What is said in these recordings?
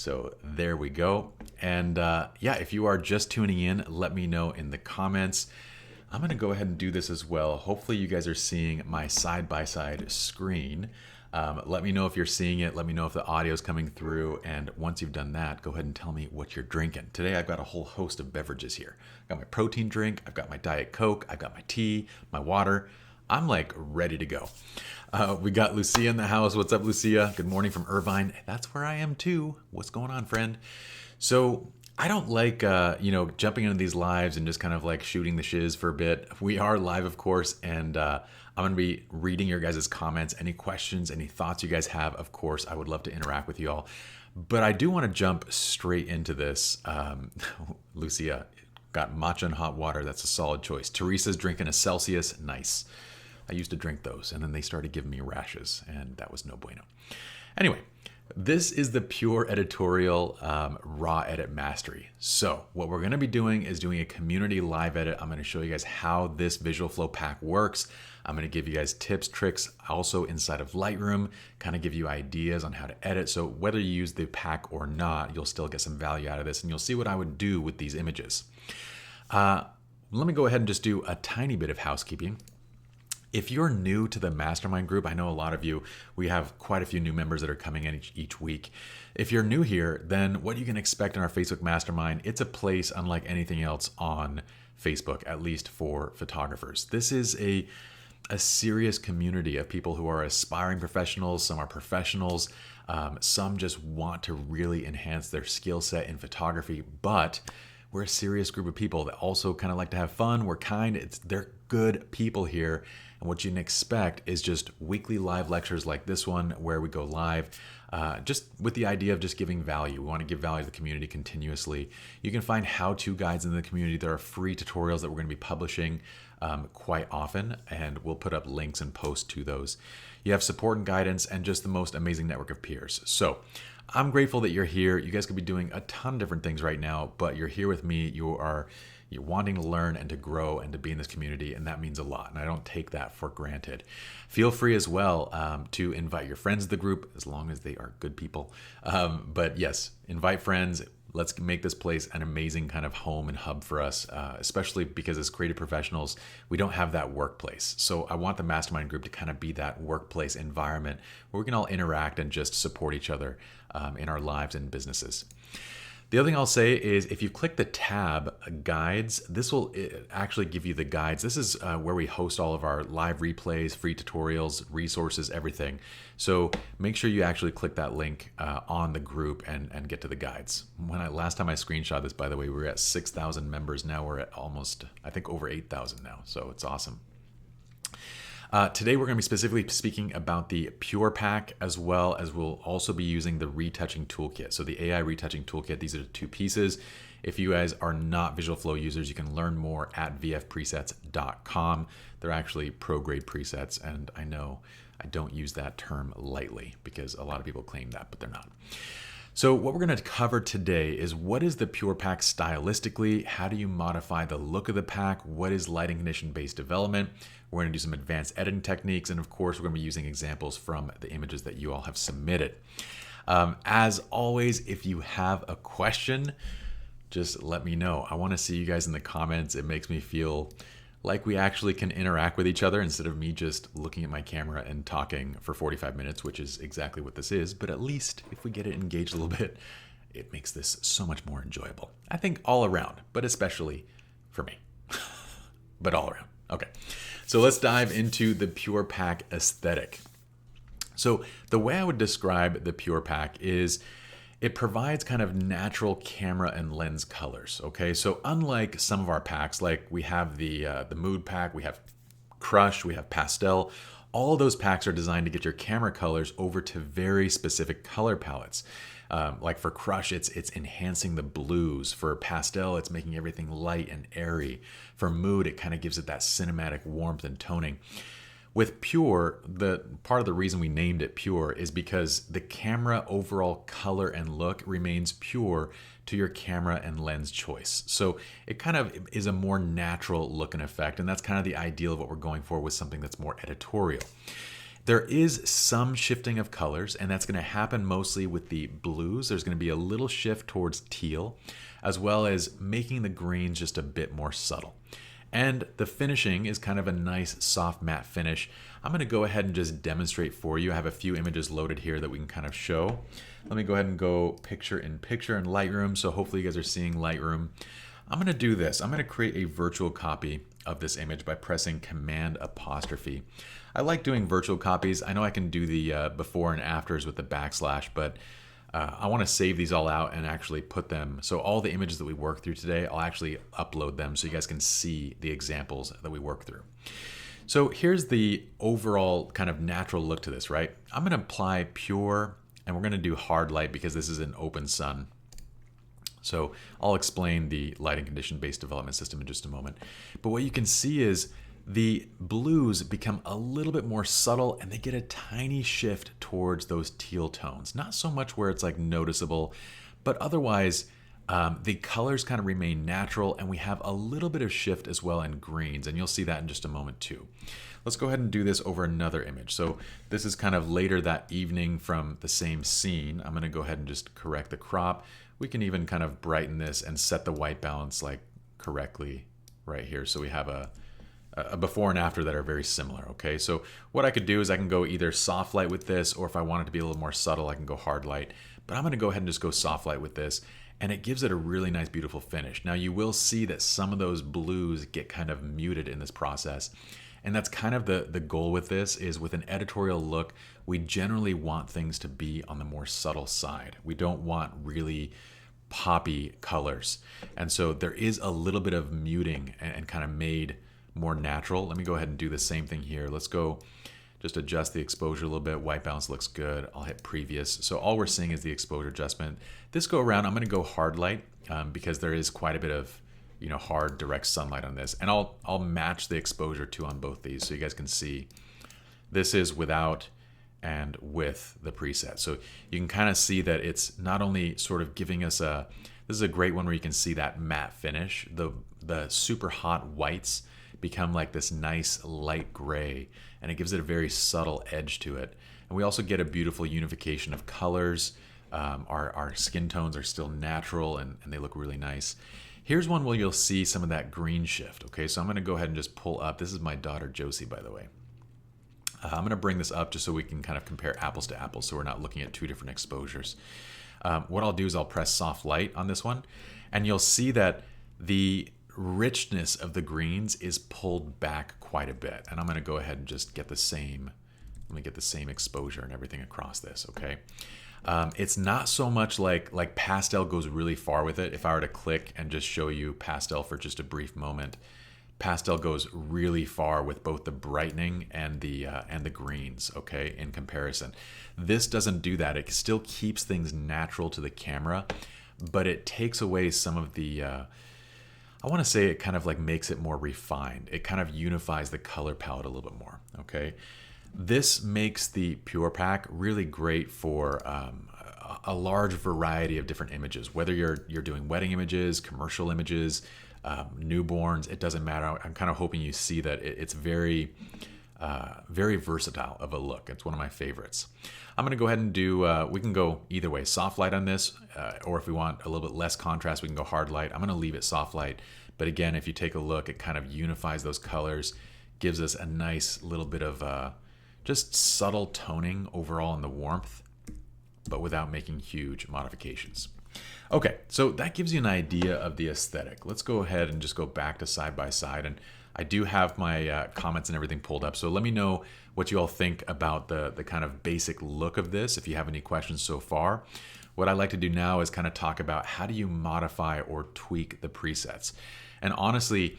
So there we go. And yeah, if you are just tuning in, let me know in the comments. I'm going to go ahead and do this as well. Hopefully you guys are seeing my side-by-side screen. Let me know if you're seeing it. Let me know if the audio is coming through. And once you've done that, go ahead and tell me what you're drinking. Today, I've got a whole host of beverages here. I've got my protein drink. I've got my Diet Coke. I've got my tea, my water. I'm like ready to go. We got Lucia in the house. What's up, Lucia? Good morning from Irvine. That's where I am too. What's going on, friend? So I don't like, jumping into these lives and just kind of like shooting the shiz for a bit. We are live, of course, and I'm going to be reading your guys' comments. Any questions, any thoughts you guys have, of course, I would love to interact with you all. But I do want to jump straight into this. Lucia got matcha and hot water. That's a solid choice. Teresa's drinking a Celsius. Nice. I used to drink those, and then they started giving me rashes, and that was no bueno. Anyway, this is the Pure Editorial Raw Edit Mastery. So what we're going to be doing is doing a community live edit. I'm going to show you guys how this visual flow pack works. I'm going to give you guys tips, tricks, also inside of Lightroom, kind of give you ideas on how to edit. So whether you use the pack or not, you'll still get some value out of this, and you'll see what I would do with these images. Let me go ahead and just do a tiny bit of housekeeping. If you're new to the mastermind group, I know a lot of you, we have quite a few new members that are coming in each week. If you're new here, then what you can expect in our Facebook mastermind, it's a place unlike anything else on Facebook, at least for photographers. This is a serious community of people who are aspiring professionals. Some are professionals. Some just want to really enhance their skill set in photography, but we're a serious group of people that also kind of like to have fun. We're kind. They're good people here. And what you can expect is just weekly live lectures like this one where we go live just with the idea of just giving value. We want to give value to the community continuously. You can find how-to guides in the community. There are free tutorials that we're going to be publishing quite often, and we'll put up links and posts to those. You have support and guidance and just the most amazing network of peers. So I'm grateful that you're here. You guys could be doing a ton of different things right now, but you're here with me. You're wanting to learn and to grow and to be in this community, and that means a lot, and I don't take that for granted. Feel free as well to invite your friends to the group, as long as they are good people. But yes, invite friends. Let's make this place an amazing kind of home and hub for us, especially because as creative professionals, we don't have that workplace. So I want the mastermind group to kind of be that workplace environment where we can all interact and just support each other in our lives and businesses. The other thing I'll say is if you click the tab guides, this will actually give you the guides. This is where we host all of our live replays, free tutorials, resources, everything. So make sure you actually click that link on the group and get to the guides. Last time I screenshot this, by the way, we were at 6,000 members. Now we're at almost, I think, over 8,000 now. So it's awesome. Today we're going to be specifically speaking about the Pure Pack, as well as we'll also be using the retouching toolkit. So the AI retouching toolkit, these are the two pieces. If you guys are not Visual Flow users, you can learn more at vfpresets.com. They're actually pro-grade presets, and I know I don't use that term lightly because a lot of people claim that, but they're not. So what we're going to cover today is what is the Pure Pack stylistically? How do you modify the look of the pack? What is lighting condition-based development? We're going to do some advanced editing techniques. And of course, we're going to be using examples from the images that you all have submitted. As always, if you have a question, just let me know. I want to see you guys in the comments. It makes me feel like we actually can interact with each other instead of me just looking at my camera and talking for 45 minutes, which is exactly what this is. But at least if we get it engaged a little bit, it makes this so much more enjoyable. I think all around, but especially for me, but all around. Okay, so let's dive into the Pure Pack aesthetic. So the way I would describe the Pure Pack is it provides kind of natural camera and lens colors, okay? So unlike some of our packs, like we have the Mood Pack, we have Crush, we have Pastel, all of those packs are designed to get your camera colors over to very specific color palettes. Like for Crush, it's enhancing the blues. For Pastel, it's making everything light and airy. For Mood, it kind of gives it that cinematic warmth and toning. With Pure, the part of the reason we named it Pure is because the camera overall color and look remains pure to your camera and lens choice. So it kind of is a more natural look and effect, and that's kind of the ideal of what we're going for with something that's more editorial. There is some shifting of colors, and that's going to happen mostly with the blues. There's going to be a little shift towards teal, as well as making the greens just a bit more subtle. And the finishing is kind of a nice soft matte finish. I'm going to go ahead and just demonstrate for you. I have a few images loaded here that we can kind of show. Let me go ahead and go picture in Lightroom, so hopefully you guys are seeing Lightroom. I'm going to do this. I'm going to create a virtual copy of this image by pressing Command''. I like doing virtual copies. I know I can do the before and afters with the backslash, but I want to save these all out and actually put them. So all the images that we work through today, I'll actually upload them so you guys can see the examples that we work through. So here's the overall kind of natural look to this, right? I'm going to apply pure, and we're going to do hard light because this is an open sun. So I'll explain the lighting condition based development system in just a moment. But what you can see is the blues become a little bit more subtle, and they get a tiny shift towards those teal tones. Not so much where it's like noticeable, but otherwise the colors kind of remain natural, and we have a little bit of shift as well in greens, and you'll see that in just a moment too. Let's go ahead and do this over another image. So this is kind of later that evening from the same scene. I'm going to go ahead and just correct the crop. We can even kind of brighten this and set the white balance like correctly right here. So we have a before and after that are very similar. Okay, so what I could do is I can go either soft light with this, or if I want it to be a little more subtle, I can go hard light. But I'm going to go ahead and just go soft light with this, and it gives it a really nice, beautiful finish. Now you will see that some of those blues get kind of muted in this process, and that's kind of the goal with this. Is with an editorial look, we generally want things to be on the more subtle side. We don't want really poppy colors, and so there is a little bit of muting and kind of made more natural. Let me go ahead and do the same thing here. Let's go just adjust the exposure a little bit. White balance looks good. I'll hit previous. So all we're seeing is the exposure adjustment. This go around, I'm going to go hard light because there is quite a bit of hard direct sunlight on this, and I'll match the exposure too on both these so you guys can see. This is without and with the preset, so you can kind of see that it's not only sort of giving us this is a great one where you can see that matte finish. The super hot whites become like this nice light gray, and it gives it a very subtle edge to it. And we also get a beautiful unification of colors. Our skin tones are still natural, and they look really nice. Here's one where you'll see some of that green shift. Okay, so I'm going to go ahead and just pull up. This is my daughter Josie, by the way. I'm going to bring this up just so we can kind of compare apples to apples, so we're not looking at two different exposures. What I'll do is I'll press soft light on this one, and you'll see that the richness of the greens is pulled back quite a bit. And I'm going to go ahead and just get the same, let me get the same exposure and everything across this. Okay, it's not so much like pastel goes really far with it. If I were to click and just show you pastel for just a brief moment, pastel goes really far with both the brightening and the greens. Okay, in comparison, this doesn't do that. It still keeps things natural to the camera, but it takes away some of the I want to say it kind of like makes it more refined. It kind of unifies the color palette a little bit more. Okay, this makes the Pure Pack really great for a large variety of different images. Whether you're doing wedding images, commercial images, newborns, it doesn't matter. I'm kind of hoping you see that it's very versatile of a look. It's one of my favorites. I'm going to go ahead and do, we can go either way, soft light on this, or if we want a little bit less contrast, we can go hard light. I'm going to leave it soft light. But again, if you take a look, it kind of unifies those colors, gives us a nice little bit of just subtle toning overall in the warmth, but without making huge modifications. Okay, so that gives you an idea of the aesthetic. Let's go ahead and just go back to side by side. And I do have my comments and everything pulled up. So let me know what you all think about the kind of basic look of this, if you have any questions so far. What I like to do now is kind of talk about how do you modify or tweak the presets. And honestly,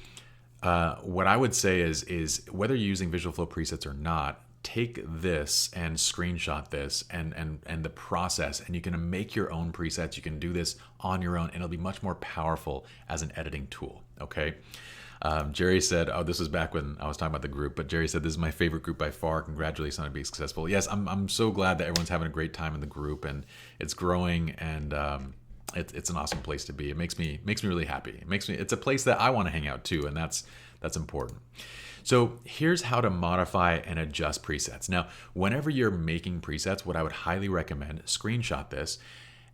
what I would say is whether you're using Visual Flow presets or not, take this and screenshot this and the process, and you can make your own presets. You can do this on your own, and it'll be much more powerful as an editing tool. Okay. Jerry said, oh, this was back when I was talking about the group, but Jerry said, this is my favorite group by far. Congratulations on being successful. Yes, I'm so glad that everyone's having a great time in the group, and it's growing, and it's an awesome place to be. It makes me really happy. It's a place that I want to hang out too, and that's important. So here's how to modify and adjust presets. Now, whenever you're making presets, what I would highly recommend, screenshot this.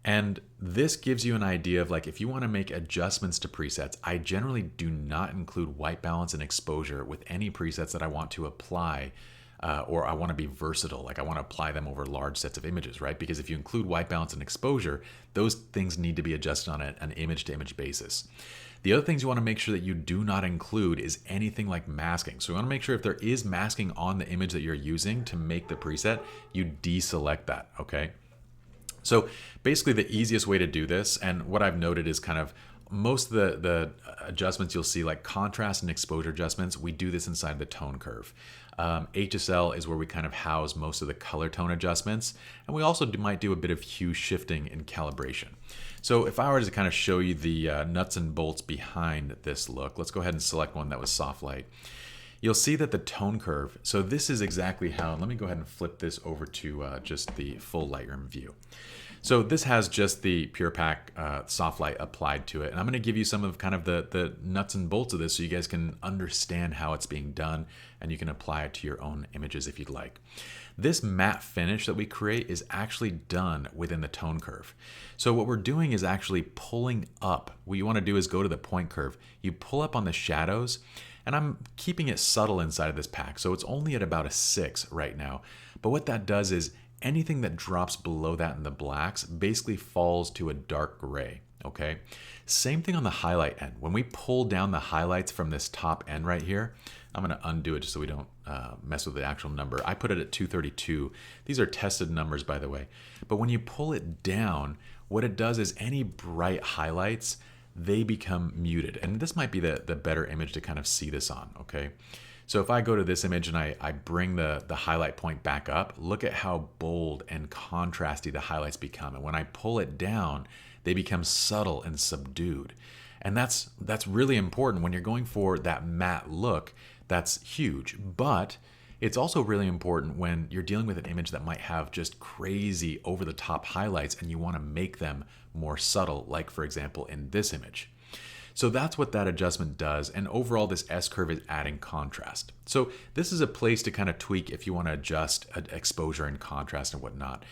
And this gives you an idea of like, if you want to make adjustments to presets, I generally do not include white balance and exposure with any presets that I want to apply, or I want to be versatile. Like I want to apply them over large sets of images, right? Because if you include white balance and exposure, those things need to be adjusted on an image to image basis. The other things you want to make sure that you do not include is anything like masking. So you want to make sure if there is masking on the image that you're using to make the preset, you deselect that, okay? So basically the easiest way to do this, and what I've noted is kind of most of the adjustments you'll see, like contrast and exposure adjustments, we do this inside the tone curve. HSL is where we kind of house most of the color tone adjustments, and we also might do a bit of hue shifting and calibration. So if I were to kind of show you the nuts and bolts behind this look, let's go ahead and select one that was soft light. You'll see that the tone curve, so this is exactly how, let me go ahead and flip this over to just the full Lightroom view. So this has just the Pure Pack soft light applied to it. And I'm going to give you some of kind of the nuts and bolts of this so you guys can understand how it's being done and you can apply it to your own images if you'd like. This matte finish that we create is actually done within the tone curve. So what we're doing is actually pulling up. What you want to do is go to the point curve. You pull up on the shadows, and I'm keeping it subtle inside of this pack. So it's only at about a 6 right now. But what that does is anything that drops below that in the blacks basically falls to a dark gray, okay? Same thing on the highlight end. When we pull down the highlights from this top end right here, I'm gonna undo it just so we don't mess with the actual number. I put it at 232. These are tested numbers, by the way. But when you pull it down, what it does is any bright highlights, they become muted. And this might be the better image to kind of see this on, okay? So if I go to this image and I bring the highlight point back up, look at how bold and contrasty the highlights become. And when I pull it down, they become subtle and subdued. And that's really important when you're going for that matte look. That's huge. But it's also really important when you're dealing with an image that might have just crazy over-the-top highlights and you want to make them more subtle, like for example in this image. So that's what that adjustment does, and overall this S-curve is adding contrast. So this is a place to kind of tweak if you want to adjust exposure and contrast and whatnot.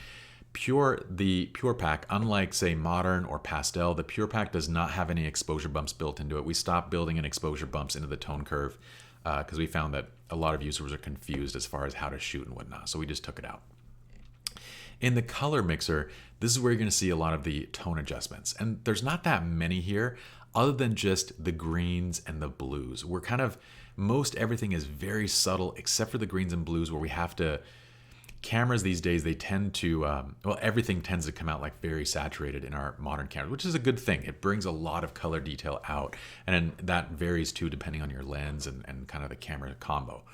The Pure Pack, unlike say Modern or Pastel, the Pure Pack does not have any exposure bumps built into it. We stopped building in exposure bumps into the tone curve because we found that a lot of users are confused as far as how to shoot and whatnot, so we just took it out. In the color mixer, this is where you're going to see a lot of the tone adjustments, and there's not that many here other than just the greens and the blues. We're kind of, most everything is very subtle except for the greens and blues where we have to, cameras these days, they tend to, well, everything tends to come out like very saturated in our modern cameras, which is a good thing. It brings a lot of color detail out, and that varies too depending on your lens and kind of the camera combo.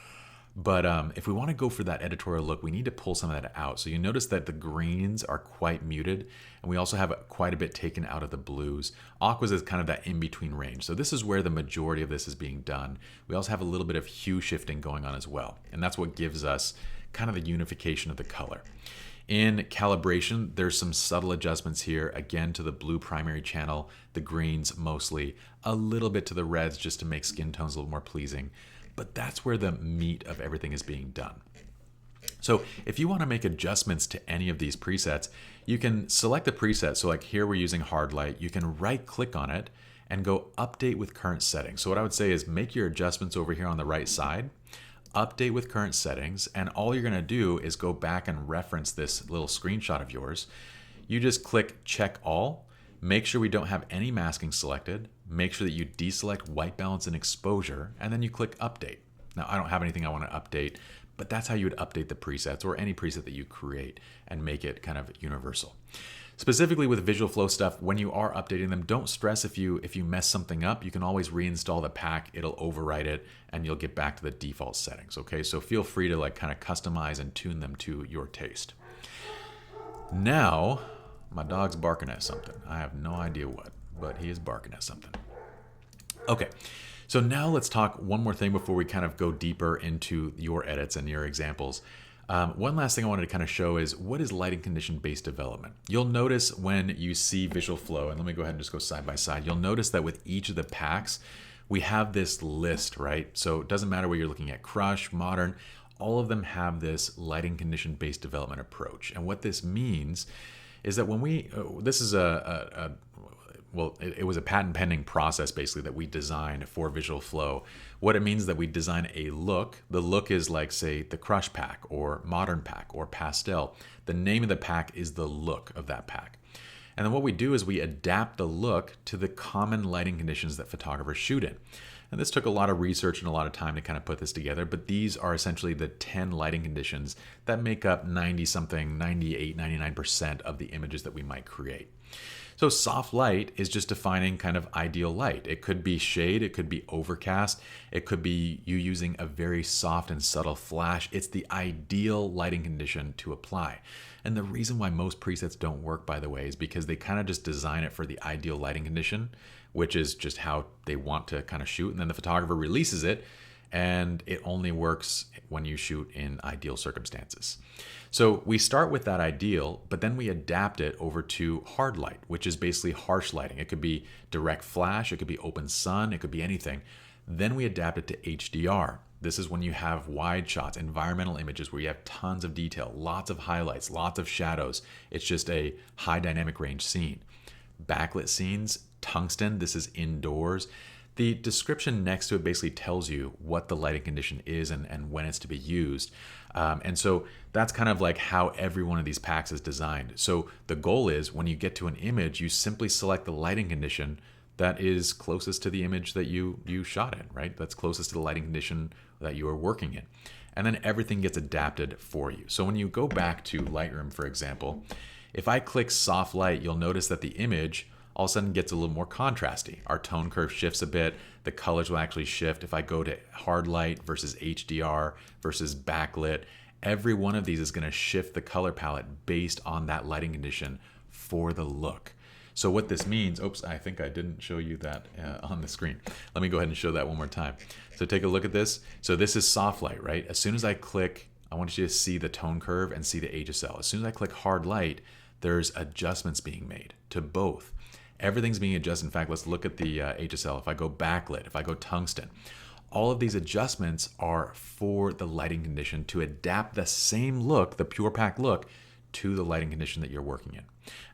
But if we want to go for that editorial look, we need to pull some of that out. So you notice that the greens are quite muted, and we also have quite a bit taken out of the blues. Aquas is kind of that in-between range. So this is where the majority of this is being done. We also have a little bit of hue shifting going on as well, and that's what gives us kind of the unification of the color. In calibration, there's some subtle adjustments here, again to the blue primary channel, the greens mostly, a little bit to the reds just to make skin tones a little more pleasing. But that's where the meat of everything is being done. So if you want to make adjustments to any of these presets, you can select the preset. So like here we're using hard light. You can right click on it and go update with current settings. So what I would say is make your adjustments over here on the right side, update with current settings, and all you're going to do is go back and reference this little screenshot of yours. You just click check all, make sure we don't have any masking selected, make sure that you deselect white balance and exposure, and then you click update. Now I don't have anything I want to update, but that's how you would update the presets or any preset that you create and make it kind of universal. Specifically with visual flow stuff, when you are updating them, don't stress if you mess something up. You can always reinstall the pack, it'll overwrite it, and you'll get back to the default settings, okay? So feel free to like kind of customize and tune them to your taste. Now, my dog's barking at something. I have no idea what, but he is barking at something. Okay, so now let's talk one more thing before we kind of go deeper into your edits and your examples. One last thing I wanted to kind of show is what is lighting condition based development. You'll notice when you see visual flow, and let me go ahead and just go side by side, you'll notice that with each of the packs, we have this list, right? So it doesn't matter whether you're looking at Crush, Modern, all of them have this lighting condition based development approach. And what this means is that when this is it was a patent pending process basically that we designed for visual flow. What it means is that we design a look. The look is like, say, the Crush pack or Modern pack or Pastel. The name of the pack is the look of that pack. And then what we do is we adapt the look to the common lighting conditions that photographers shoot in. And this took a lot of research and a lot of time to kind of put this together, but these are essentially the 10 lighting conditions that make up 90-something, 98, 99% of the images that we might create. So soft light is just defining kind of ideal light. It could be shade, it could be overcast, it could be you using a very soft and subtle flash. It's the ideal lighting condition to apply. And the reason why most presets don't work, by the way, is because they kind of just design it for the ideal lighting condition, which is just how they want to kind of shoot. And then the photographer releases it, and it only works when you shoot in ideal circumstances. So we start with that ideal, but then we adapt it over to hard light, which is basically harsh lighting. It could be direct flash, it could be open sun, it could be anything. Then we adapt it to HDR. This is when you have wide shots, environmental images where you have tons of detail, lots of highlights, lots of shadows. It's just a high dynamic range scene. Backlit scenes, tungsten, this is indoors. The description next to it basically tells you what the lighting condition is and when it's to be used. And so that's kind of like how every one of these packs is designed. So the goal is when you get to an image, you simply select the lighting condition that is closest to the image that you shot in, right? That's closest to the lighting condition that you are working in. And then everything gets adapted for you. So when you go back to Lightroom, for example, if I click soft light, you'll notice that the image all of a sudden gets a little more contrasty. Our tone curve shifts a bit. The colors will actually shift. If I go to hard light versus HDR versus backlit, every one of these is going to shift the color palette based on that lighting condition for the look. So what this means, oops, I think I didn't show you that on the screen. Let me go ahead and show that one more time. So take a look at this. So this is soft light, right? As soon as I click, I want you to see the tone curve and see the HSL. As soon as I click hard light, there's adjustments being made to both. Everything's being adjusted. In fact, let's look at the HSL. If I go backlit, if I go tungsten, all of these adjustments are for the lighting condition to adapt the same look, the pure pack look, to the lighting condition that you're working in.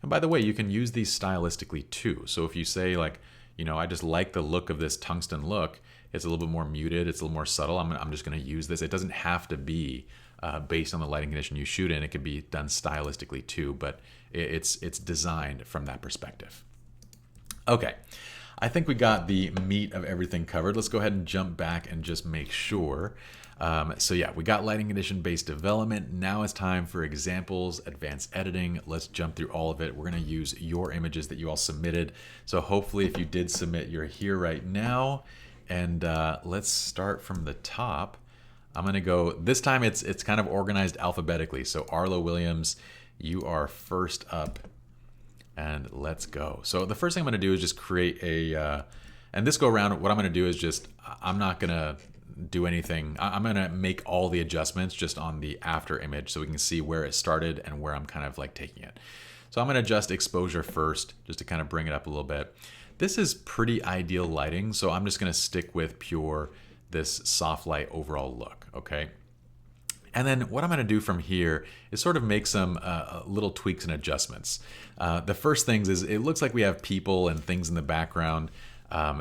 And by the way, you can use these stylistically too. So if you say like, I just like the look of this tungsten look, it's a little bit more muted, it's a little more subtle, I'm just going to use this. It doesn't have to be based on the lighting condition you shoot in. It could be done stylistically too, but it's designed from that perspective. Okay, I think we got the meat of everything covered. Let's go ahead and jump back and just make sure. So yeah, we got lighting condition based development. Now it's time for examples, advanced editing. Let's jump through all of it. We're going to use your images that you all submitted. So hopefully if you did submit, you're here right now. And let's start from the top. I'm going to go, this time it's kind of organized alphabetically. So Arlo Williams, you are first up. And let's go. So the first thing I'm going to do is just create and this go around, what I'm going to do is just, I'm not going to do anything. I'm going to make all the adjustments just on the after image so we can see where it started and where I'm kind of like taking it. So I'm going to adjust exposure first just to kind of bring it up a little bit. This is pretty ideal lighting, so I'm just going to stick with pure this soft light overall look, okay? And then what I'm going to do from here is sort of make some little tweaks and adjustments. The first things is it looks like we have people and things in the background.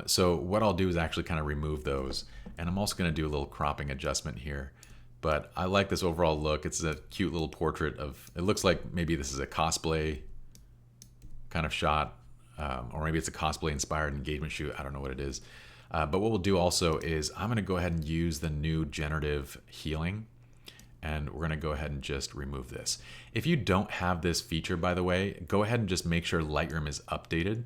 So what I'll do is actually kind of remove those. And I'm also going to do a little cropping adjustment here. But I like this overall look. It's a cute little portrait of, it looks like maybe this is a cosplay kind of shot. Or maybe it's a cosplay inspired engagement shoot. I don't know what it is. But what we'll do also is I'm going to go ahead and use the new generative healing. And we're going to go ahead and just remove this. If you don't have this feature, by the way, go ahead and just make sure Lightroom is updated.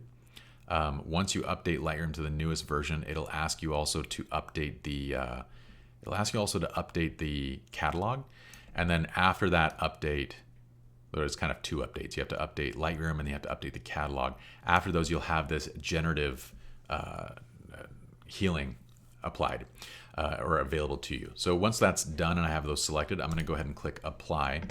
Once you update Lightroom to the newest version, it'll ask you also to update the catalog. And then after that update, there's kind of two updates. You have to update Lightroom and you have to update the catalog. After those, you'll have this generative healing applied or available to you. So once that's done and I have those selected, I'm going to go ahead and click apply,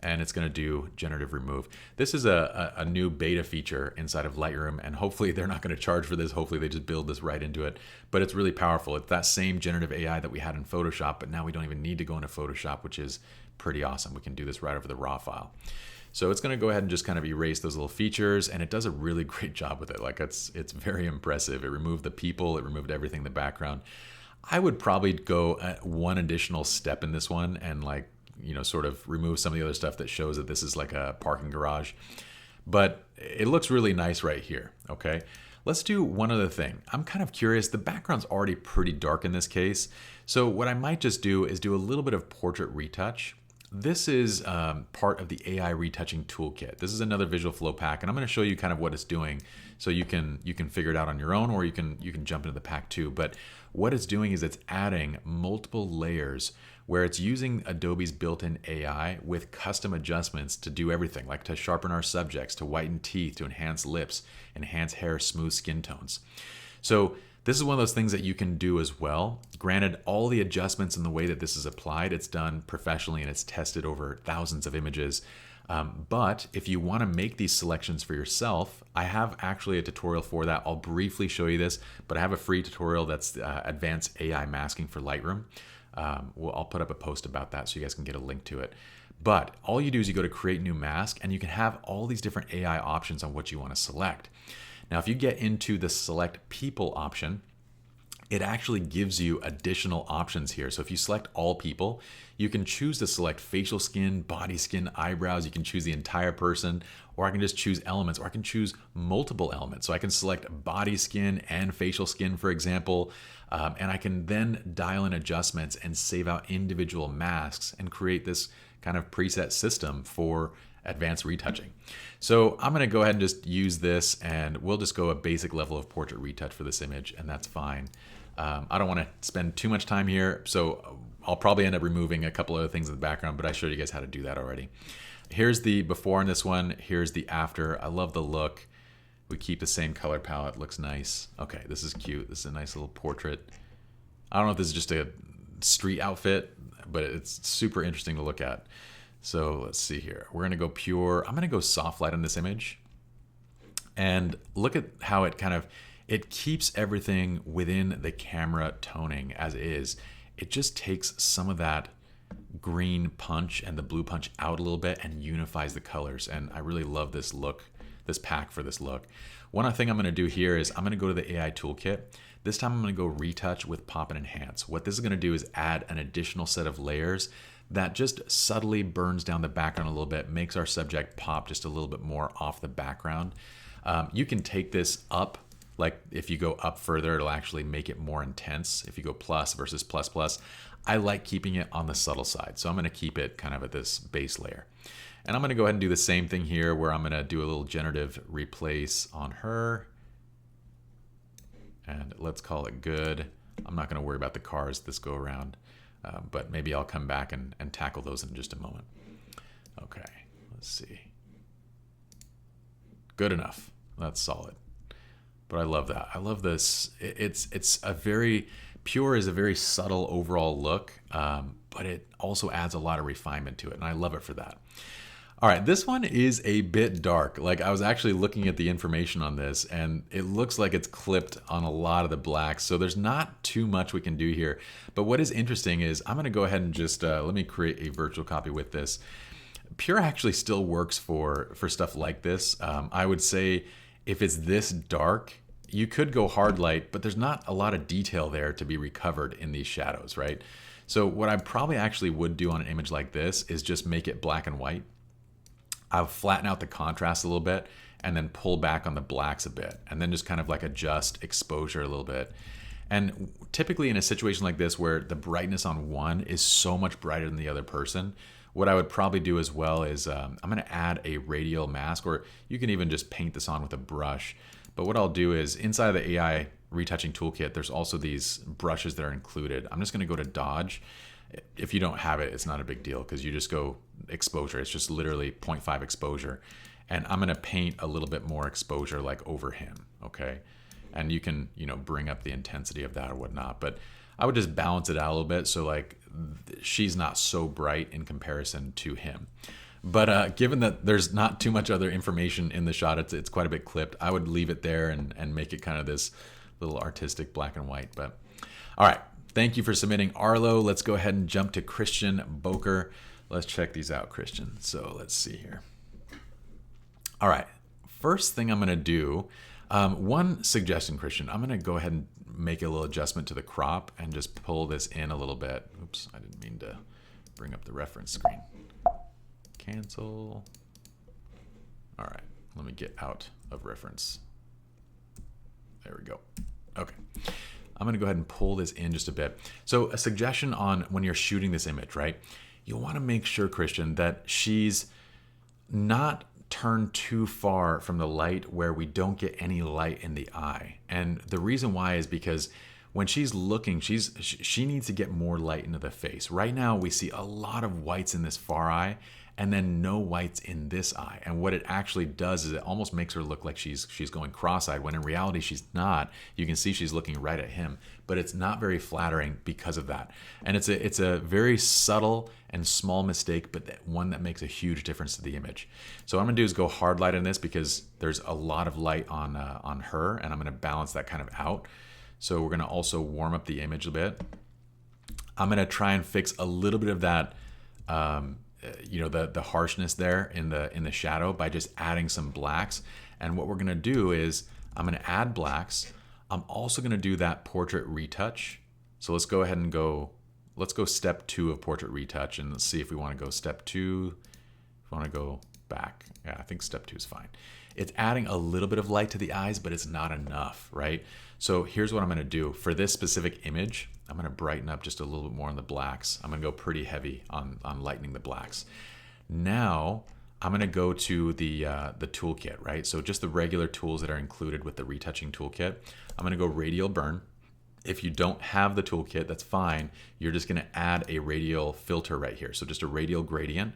and it's going to do generative remove. This is a new beta feature inside of Lightroom, and hopefully they're not going to charge for this. Hopefully they just build this right into it, but it's really powerful. It's that same generative AI that we had in Photoshop, but now we don't even need to go into Photoshop, which is pretty awesome. We can do this right over the raw file. So it's going to go ahead and just kind of erase those little features, and it does a really great job with it. Like it's very impressive. It removed the people, it removed everything in the background. I would probably go one additional step in this one and sort of remove some of the other stuff that shows that this is like a parking garage. But it looks really nice right here, okay? Let's do one other thing. I'm kind of curious. The background's already pretty dark in this case. So what I might just do is do a little bit of portrait retouch. This is part of the AI retouching toolkit. This is another visual flow pack, and I'm going to show you kind of what it's doing, so you can figure it out on your own, or you can jump into the pack too. But what it's doing is it's adding multiple layers where it's using Adobe's built-in AI with custom adjustments to do everything, like to sharpen our subjects, to whiten teeth, to enhance lips, enhance hair, smooth skin tones. So this is one of those things that you can do as well. Granted, all the adjustments in the way that this is applied, it's done professionally and it's tested over thousands of images. But if you want to make these selections for yourself, I have actually a tutorial for that. I'll briefly show you this, but I have a free tutorial that's advanced AI masking for Lightroom. I'll put up a post about that so you guys can get a link to it. But all you do is you go to create new mask, and you can have all these different AI options on what you want to select. Now, if you get into the select people option, it actually gives you additional options here. So if you select all people, you can choose to select facial skin, body skin, eyebrows. You can choose the entire person, or I can just choose elements, or I can choose multiple elements. So I can select body skin and facial skin, for example, and I can then dial in adjustments and save out individual masks and create this kind of preset system for advanced retouching. So I'm going to go ahead and just use this, and we'll just go a basic level of portrait retouch for this image, and that's fine. I don't want to spend too much time here, so I'll probably end up removing a couple other things in the background, but I showed you guys how to do that already. Here's the before in this one. Here's the after. I love the look. We keep the same color palette. Looks nice. Okay, this is cute. This is a nice little portrait. I don't know if this is just a street outfit, but it's super interesting to look at. So let's see here. We're going to go pure. I'm going to go soft light on this image. And look at how it keeps everything within the camera toning as is. It just takes some of that green punch and the blue punch out a little bit and unifies the colors. And I really love this look, this pack for this look. One other thing I'm going to do here is I'm going to go to the AI toolkit. This time I'm going to go retouch with pop and enhance. What this is going to do is add an additional set of layers that just subtly burns down the background a little bit, makes our subject pop just a little bit more off the background. You can take this up, like if you go up further, it'll actually make it more intense. If you go plus versus plus plus, I like keeping it on the subtle side. So I'm going to keep it kind of at this base layer. And I'm going to go ahead and do the same thing here, where I'm going to do a little generative replace on her. And let's call it good. I'm not going to worry about the cars this go around. But maybe I'll come back and tackle those in just a moment. Okay, let's see. Good enough. That's solid. But I love that. I love this. It's a very pure, is a very subtle overall look, but it also adds a lot of refinement to it, and I love it for that. All right, this one is a bit dark. Like, I was actually looking at the information on this, and it looks like it's clipped on a lot of the blacks, so there's not too much we can do here. But what is interesting is I'm going to go ahead and just let me create a virtual copy with this. Pure actually still works for stuff like this. I would say if it's this dark, you could go hard light, but there's not a lot of detail there to be recovered in these shadows, right? So what I probably actually would do on an image like this is just make it black and white. I'll flatten out the contrast a little bit and then pull back on the blacks a bit, and then just kind of like adjust exposure a little bit. And typically in a situation like this where the brightness on one is so much brighter than the other person, what I would probably do as well is I'm going to add a radial mask, or you can even just paint this on with a brush. But what I'll do is inside of the AI retouching toolkit, there's also these brushes that are included. I'm just going to go to dodge. If you don't have it, it's not a big deal because you just go exposure. It's just literally 0.5 exposure. And I'm going to paint a little bit more exposure like over him, okay? and you can, bring up the intensity of that or whatnot. But I would just balance it out a little bit. So like she's not so bright in comparison to him. But given that there's not too much other information in the shot, it's quite a bit clipped, I would leave it there and make it kind of this little artistic black and white. But all right, thank you for submitting, Arlo. Let's go ahead and jump to Christian Boker. Let's check these out, Christian. So let's see here. All right, first thing I'm going to do, one suggestion, Christian, I'm going to go ahead and make a little adjustment to the crop and just pull this in a little bit. Oops, I didn't mean to bring up the reference screen. Cancel. All right, let me get out of reference. There we go. Okay. I'm going to go ahead and pull this in just a bit. So a suggestion on when you're shooting this image, right? You'll want to make sure, Christian, that she's not turned too far from the light where we don't get any light in the eye. And the reason why is because when she's looking, she needs to get more light into the face. Right now, we see a lot of whites in this far eye and then no whites in this eye. And what it actually does is it almost makes her look like she's going cross-eyed, when in reality she's not. You can see she's looking right at him, but it's not very flattering because of that. And it's a very subtle and small mistake, but one that makes a huge difference to the image. So what I'm gonna do is go hard light on this because there's a lot of light on her, and I'm gonna balance that kind of out. So we're gonna also warm up the image a bit. I'm gonna try and fix a little bit of that the harshness there in the shadow by just adding some blacks. And what we're gonna do is I'm gonna add blacks. I'm also gonna do that portrait retouch. So let's go ahead and let's go step 2 of portrait retouch, and let's see if we wanna go step 2. If we wanna go back, yeah, I think step 2 is fine. It's adding a little bit of light to the eyes, but it's not enough, right? So here's what I'm gonna do. For this specific image, I'm gonna brighten up just a little bit more on the blacks. I'm gonna go pretty heavy on lightening the blacks. Now, I'm gonna go to the toolkit, right? So just the regular tools that are included with the retouching toolkit. I'm gonna go radial burn. If you don't have the toolkit, that's fine. You're just gonna add a radial filter right here. So just a radial gradient.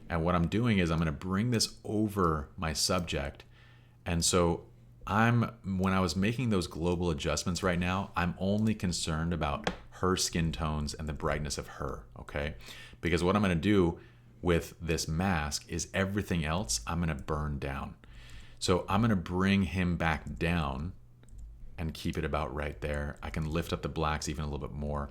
And what I'm doing is I'm gonna bring this over my subject. And so when I was making those global adjustments right now, I'm only concerned about her skin tones and the brightness of her, okay? Because what I'm gonna do with this mask is everything else I'm gonna burn down. So I'm gonna bring him back down and keep it about right there. I can lift up the blacks even a little bit more.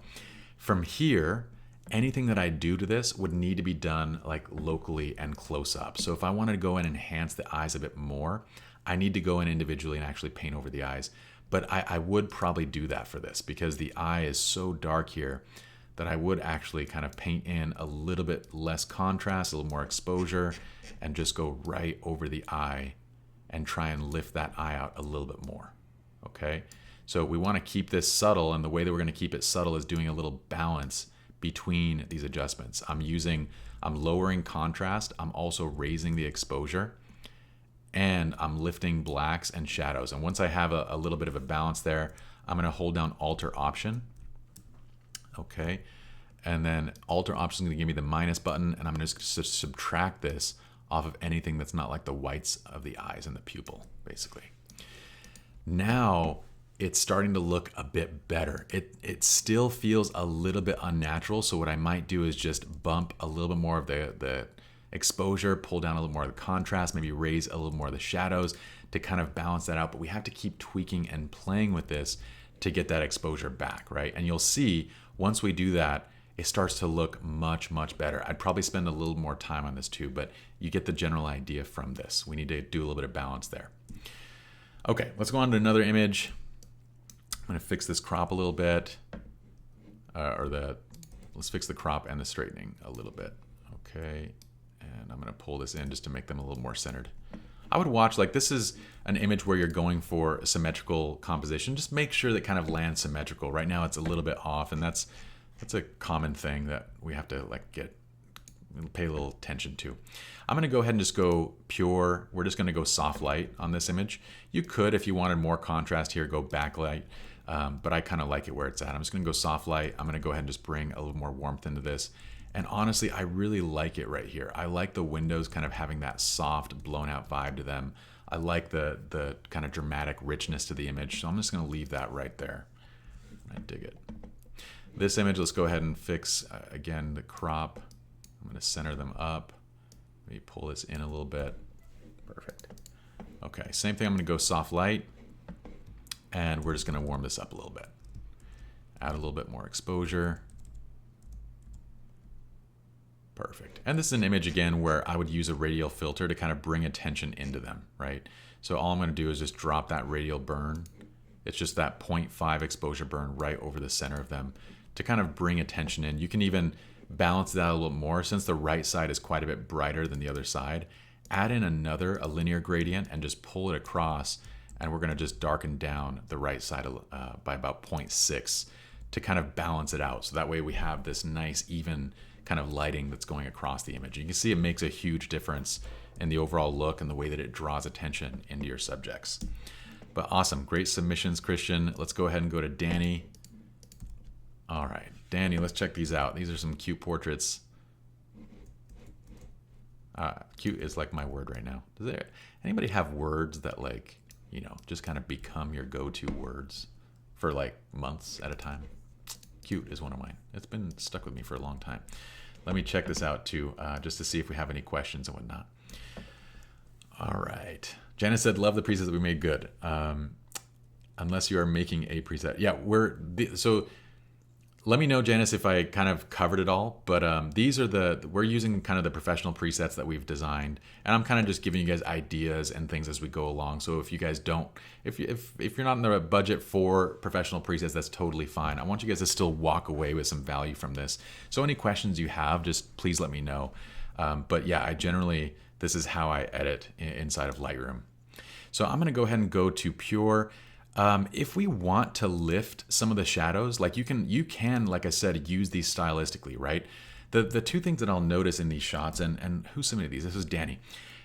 From here, anything that I do to this would need to be done like locally and close up. So if I wanted to go in and enhance the eyes a bit more, I need to go in individually and actually paint over the eyes. But I would probably do that for this because the eye is so dark here that I would actually kind of paint in a little bit less contrast, a little more exposure, and just go right over the eye and try and lift that eye out a little bit more, okay? So we want to keep this subtle, and the way that we're going to keep it subtle is doing a little balance between these adjustments. I'm lowering contrast, I'm also raising the exposure, and I'm lifting blacks and shadows. And once I have a little bit of a balance there, I'm gonna hold down Alter Option, okay? And then Alter Option is gonna give me the minus button, and I'm gonna just subtract this off of anything that's not like the whites of the eyes and the pupil, basically. Now, it's starting to look a bit better. It still feels a little bit unnatural, so what I might do is just bump a little bit more of the exposure, pull down a little more of the contrast, maybe raise a little more of the shadows to kind of balance that out. But we have to keep tweaking and playing with this to get that exposure back, right? And you'll see once we do that, it starts to look much, much better. I'd probably spend a little more time on this too, but you get the general idea from this. We need to do a little bit of balance there. Okay, let's go on to another image. I'm gonna fix this crop a little bit, let's fix the crop and the straightening a little bit. Okay. And I'm gonna pull this in just to make them a little more centered. I would watch, like this is an image where you're going for a symmetrical composition. Just make sure that kind of lands symmetrical. Right now it's a little bit off, and that's a common thing that we have to like pay a little attention to. I'm gonna go ahead and just go pure. We're just gonna go soft light on this image. You could, if you wanted more contrast here, go backlight, but I kind of like it where it's at. I'm just gonna go soft light. I'm gonna go ahead and just bring a little more warmth into this. And honestly, I really like it right here. I like the windows kind of having that soft, blown out vibe to them. I like the kind of dramatic richness to the image, so I'm just going to leave that right there. I dig it. This image, let's go ahead and fix, again, the crop. I'm going to center them up. Maybe pull this in a little bit. Perfect. Okay, same thing. I'm going to go soft light, and we're just going to warm this up a little bit. Add a little bit more exposure. Perfect. And this is an image, again, where I would use a radial filter to kind of bring attention into them, right? So all I'm going to do is just drop that radial burn. It's just that 0.5 exposure burn right over the center of them to kind of bring attention in. You can even balance that a little more since the right side is quite a bit brighter than the other side. Add in a linear gradient and just pull it across, and we're going to just darken down the right side by about 0.6 to kind of balance it out. So that way we have this nice even kind of lighting that's going across the image. You can see it makes a huge difference in the overall look and the way that it draws attention into your subjects. But awesome, great submissions, Christian. Let's go ahead and go to Danny. All right, Danny, let's check these out. These are some cute portraits. Cute is like my word right now. Does anybody have words that, like, you know, just kind of become your go-to words for like months at a time? Cute is one of mine. It's been stuck with me for a long time. Let me check this out too, just to see if we have any questions and whatnot. All right. Janice said, love the presets that we made. Good. Unless you are making a preset. Yeah, so let me know, Janice, if I kind of covered it all, but these are we're using kind of the professional presets that we've designed, and I'm kind of just giving you guys ideas and things as we go along. So if you guys don't, if you're not in the budget for professional presets, that's totally fine. I want you guys to still walk away with some value from this. So any questions you have, just please let me know. But yeah, this is how I edit inside of Lightroom. So I'm gonna go ahead and go to Pure. If we want to lift some of the shadows, like you can, like I said, use these stylistically, right? The two things that I'll notice in these shots, and who submitted these? This is Danny.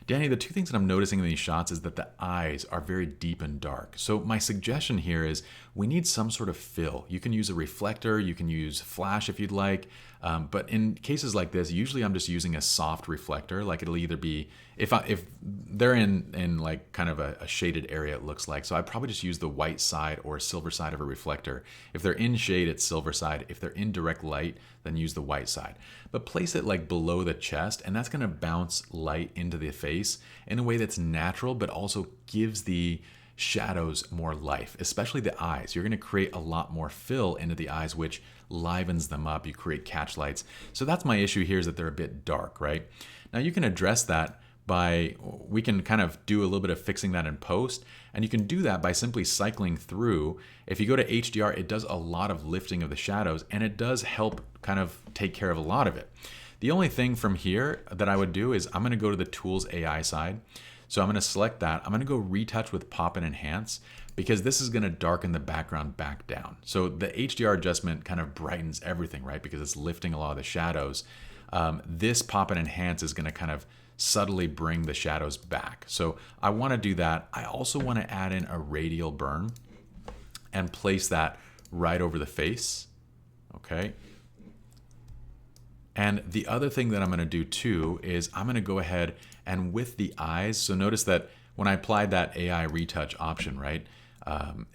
Danny, the two things that I'm noticing in these shots is that the eyes are very deep and dark. So my suggestion here is we need some sort of fill. You can use a reflector, you can use flash if you'd like, but in cases like this, usually I'm just using a soft reflector. Like it'll either be, if they're in like kind of a shaded area, it looks like, so I'd probably just use the white side or silver side of a reflector. If they're in shade, it's silver side. If they're in direct light, then use the white side. But place it like below the chest, and that's gonna bounce light into the face in a way that's natural, but also gives the shadows more life, especially the eyes. You're gonna create a lot more fill into the eyes, which livens them up. You create catch lights. So that's my issue here, is that they're a bit dark, right? Now you can address that we can kind of do a little bit of fixing that in post, and you can do that by simply cycling through. If you go to HDR, it does a lot of lifting of the shadows, and it does help kind of take care of a lot of it. The only thing from here that I would do is I'm gonna go to the Tools AI side. So I'm gonna select that. I'm gonna go retouch with Pop and Enhance, because this is gonna darken the background back down. So the HDR adjustment kind of brightens everything, right? Because it's lifting a lot of the shadows. This Pop and Enhance is gonna kind of subtly bring the shadows back. So I wanna do that. I also wanna add in a radial burn and place that right over the face, okay? And the other thing that I'm gonna do too is I'm gonna go ahead and with the eyes, so notice that when I applied that AI retouch option, right,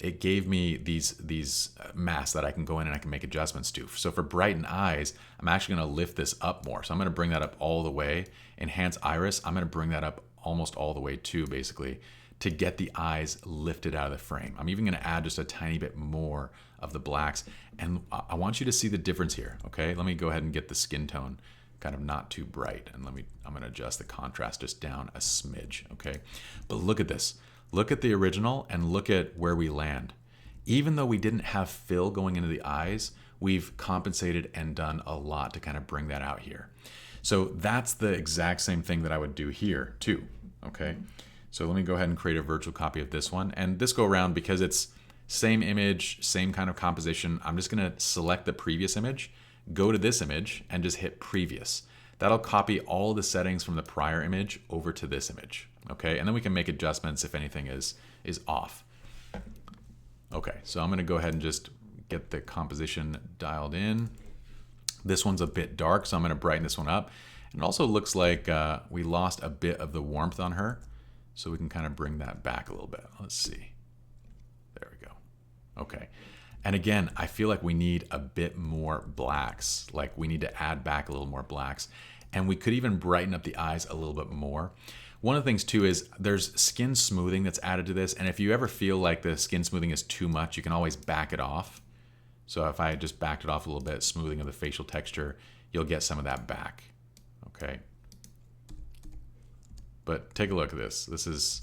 it gave me these masks that I can go in and I can make adjustments to. So for brighten eyes, I'm actually gonna lift this up more. So I'm gonna bring that up all the way. Enhance iris, I'm gonna bring that up almost all the way too, basically, to get the eyes lifted out of the frame. I'm even gonna add just a tiny bit more of the blacks. And I want you to see the difference here, okay? Let me go ahead and get the skin tone kind of not too bright. And I'm gonna adjust the contrast just down a smidge, okay? But look at this. Look at the original and look at where we land. Even though we didn't have fill going into the eyes, we've compensated and done a lot to kind of bring that out here. So that's the exact same thing that I would do here too, okay? So let me go ahead and create a virtual copy of this one. And this go around, because it's same image, same kind of composition, I'm just gonna select the previous image, go to this image and just hit previous. That'll copy all the settings from the prior image over to this image, okay? And then we can make adjustments if anything is off. Okay, so I'm gonna go ahead and just get the composition dialed in. This one's a bit dark, so I'm gonna brighten this one up. And it also looks like we lost a bit of the warmth on her. So we can kind of bring that back a little bit. Let's see. There we go. Okay. And again, I feel like we need a bit more blacks. Like we need to add back a little more blacks. And we could even brighten up the eyes a little bit more. One of the things too is there's skin smoothing that's added to this. And if you ever feel like the skin smoothing is too much, you can always back it off. So if I just backed it off a little bit, smoothing of the facial texture, you'll get some of that back. Okay. But take a look at this. It's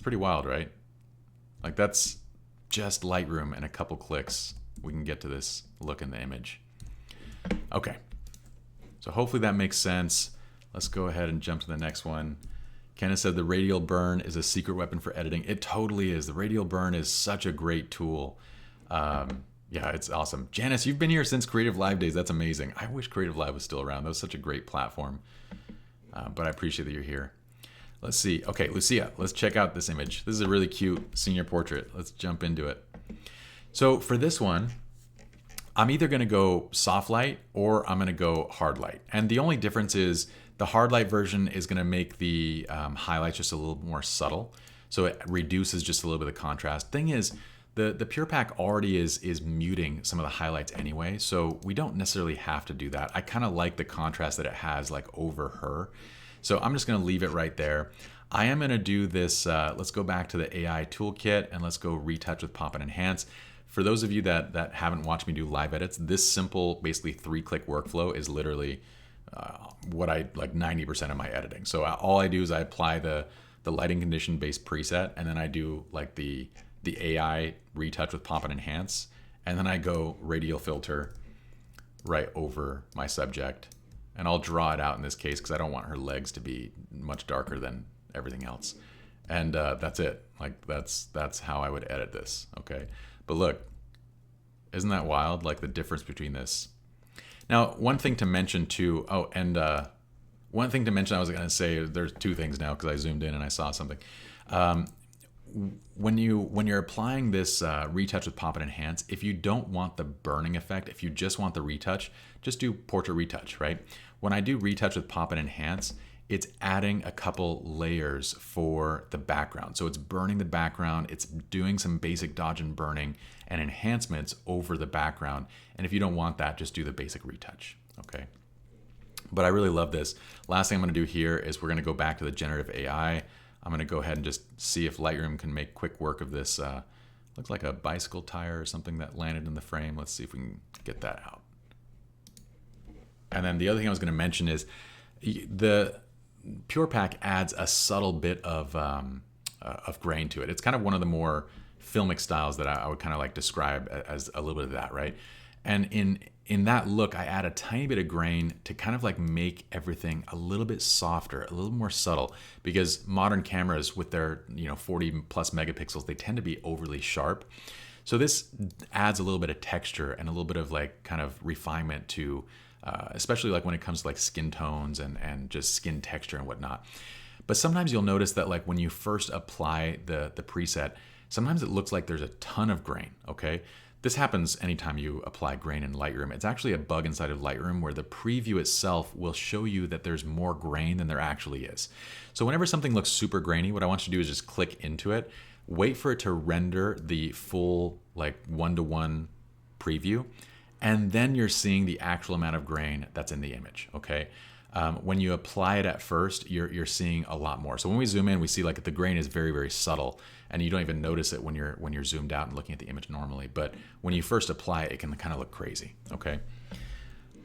pretty wild, right? Like that's just Lightroom and a couple clicks. We can get to this look in the image. Okay. So hopefully that makes sense. Let's go ahead and jump to the next one. Kenneth said the radial burn is a secret weapon for editing. It totally is. The radial burn is such a great tool. Yeah, it's awesome. Janice, you've been here since Creative Live days. That's amazing. I wish Creative Live was still around. That was such a great platform. But I appreciate that you're here. Let's see. Okay, Lucia, let's check out this image. This is a really cute senior portrait. Let's jump into it. So for this one, I'm either going to go soft light or I'm going to go hard light. And the only difference is the hard light version is going to make the highlights just a little more subtle. So it reduces just a little bit of contrast. Thing is, the Pure Pack already is muting some of the highlights anyway, so we don't necessarily have to do that. I kind of like the contrast that it has like over her. So I'm just going to leave it right there. I am going to do this, let's go back to the AI toolkit and let's go retouch with pop and enhance. For those of you that haven't watched me do live edits, this simple, basically 3-click workflow is literally what I like 90% of my editing. So all I do is I apply the lighting condition based preset, and then I do like the AI retouch with pop and enhance, and then I go radial filter right over my subject, and I'll draw it out in this case because I don't want her legs to be much darker than everything else. And that's it. Like that's how I would edit this. Okay, but look, isn't that wild? Like the difference between this. Now, one thing to mention too. Oh, and one thing to mention, I was going to say, there's two things now because I zoomed in and I saw something. When you're applying this retouch with pop and enhance, if you don't want the burning effect, if you just want the retouch, just do portrait retouch, right? When I do retouch with pop and enhance, it's adding a couple layers for the background. So it's burning the background, it's doing some basic dodge and burning and enhancements over the background. And if you don't want that, just do the basic retouch, okay? But I really love this. Last thing I'm gonna do here is we're gonna go back to the generative AI. I'm gonna go ahead and just see if Lightroom can make quick work of this. Looks like a bicycle tire or something that landed in the frame. Let's see if we can get that out. And then the other thing I was gonna mention is the Pure Pack adds a subtle bit of grain to it. It's kind of one of the more filmic styles that I would kind of like describe as a little bit of that, right? And in that look, I add a tiny bit of grain to kind of like make everything a little bit softer, a little more subtle, because modern cameras with their 40 plus megapixels, they tend to be overly sharp. So this adds a little bit of texture and a little bit of like kind of refinement to, especially like when it comes to like skin tones and just skin texture and whatnot. But sometimes you'll notice that like when you first apply the preset, sometimes it looks like there's a ton of grain, okay? This happens anytime you apply grain in Lightroom. It's actually a bug inside of Lightroom where the preview itself will show you that there's more grain than there actually is. So whenever something looks super grainy, what I want you to do is just click into it, wait for it to render the full like one-to-one preview, and then you're seeing the actual amount of grain that's in the image, okay? When you apply it at first, you're seeing a lot more. So when we zoom in, we see like the grain is very, very subtle, and you don't even notice it when you're zoomed out and looking at the image normally. But when you first apply it, it can kind of look crazy, okay?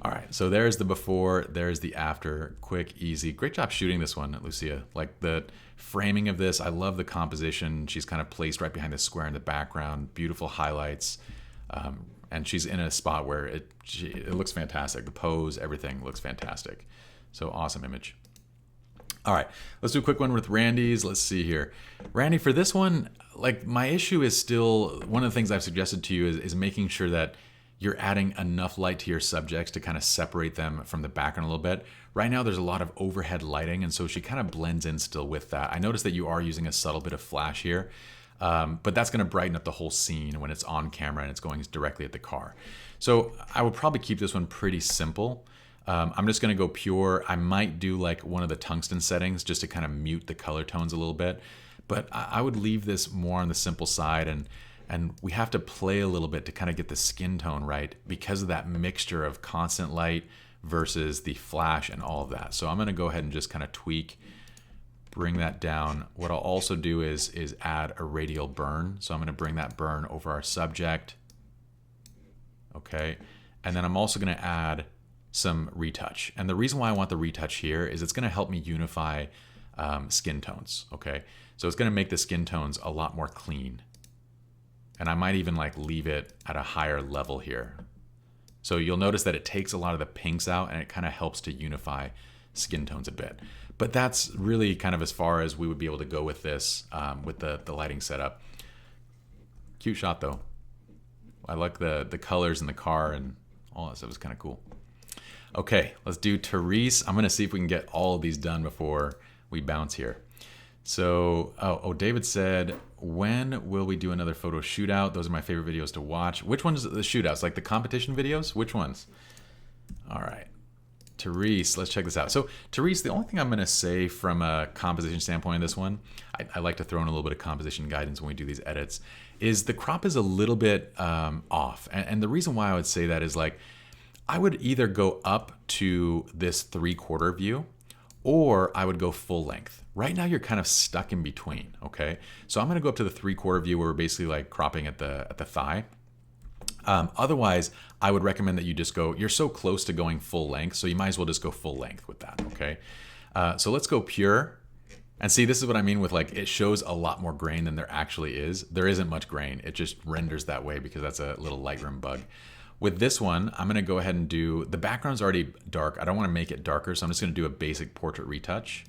All right, so there's the before, there's the after, quick, easy. Great job shooting this one, Lucia. Like the framing of this, I love the composition. She's kind of placed right behind the square in the background, beautiful highlights. And she's in a spot where it looks fantastic. The pose, everything looks fantastic. So awesome image. All right, let's do a quick one with Randy's. Let's see here. Randy, for this one, like my issue is still, one of the things I've suggested to you is making sure that you're adding enough light to your subjects to kind of separate them from the background a little bit. Right now, there's a lot of overhead lighting, and so she kind of blends in still with that. I noticed that you are using a subtle bit of flash here, but that's gonna brighten up the whole scene when it's on camera and it's going directly at the car. So I would probably keep this one pretty simple. I'm just going to go pure. I might do like one of the tungsten settings just to kind of mute the color tones a little bit. But I would leave this more on the simple side, and we have to play a little bit to kind of get the skin tone right because of that mixture of constant light versus the flash and all of that. So I'm going to go ahead and just kind of tweak, bring that down. What I'll also do is add a radial burn. So I'm going to bring that burn over our subject. Okay. And then I'm also going to add some retouch. And the reason why I want the retouch here is it's going to help me unify skin tones. Okay. So it's going to make the skin tones a lot more clean. And I might even like leave it at a higher level here. So you'll notice that it takes a lot of the pinks out and it kind of helps to unify skin tones a bit. But that's really kind of as far as we would be able to go with this, with the lighting setup. Cute shot though. I like the colors in the car and all that stuff was kind of cool. Okay, let's do Therese. I'm gonna see if we can get all of these done before we bounce here. So, oh, David said, when will we do another photo shootout? Those are my favorite videos to watch. Which ones are the shootouts? Like the competition videos? Which ones? All right. Therese, let's check this out. So Therese, the only thing I'm going to say from a composition standpoint in this one, I like to throw in a little bit of composition guidance when we do these edits, is the crop is a little bit off. And the reason why I would say that is like, I would either go up to this 3/4 view, or I would go full length. Right now you're kind of stuck in between, okay? So I'm gonna go up to the 3/4 view where we're basically like cropping at the thigh. Otherwise, I would recommend that you just go, you're so close to going full length, so you might as well just go full length with that, okay? So let's go pure. And see, this is what I mean with like, it shows a lot more grain than there actually is. There isn't much grain, it just renders that way because that's a little Lightroom bug. With this one, I'm gonna go ahead and do, the background's already dark. I don't wanna make it darker, so I'm just gonna do a basic portrait retouch.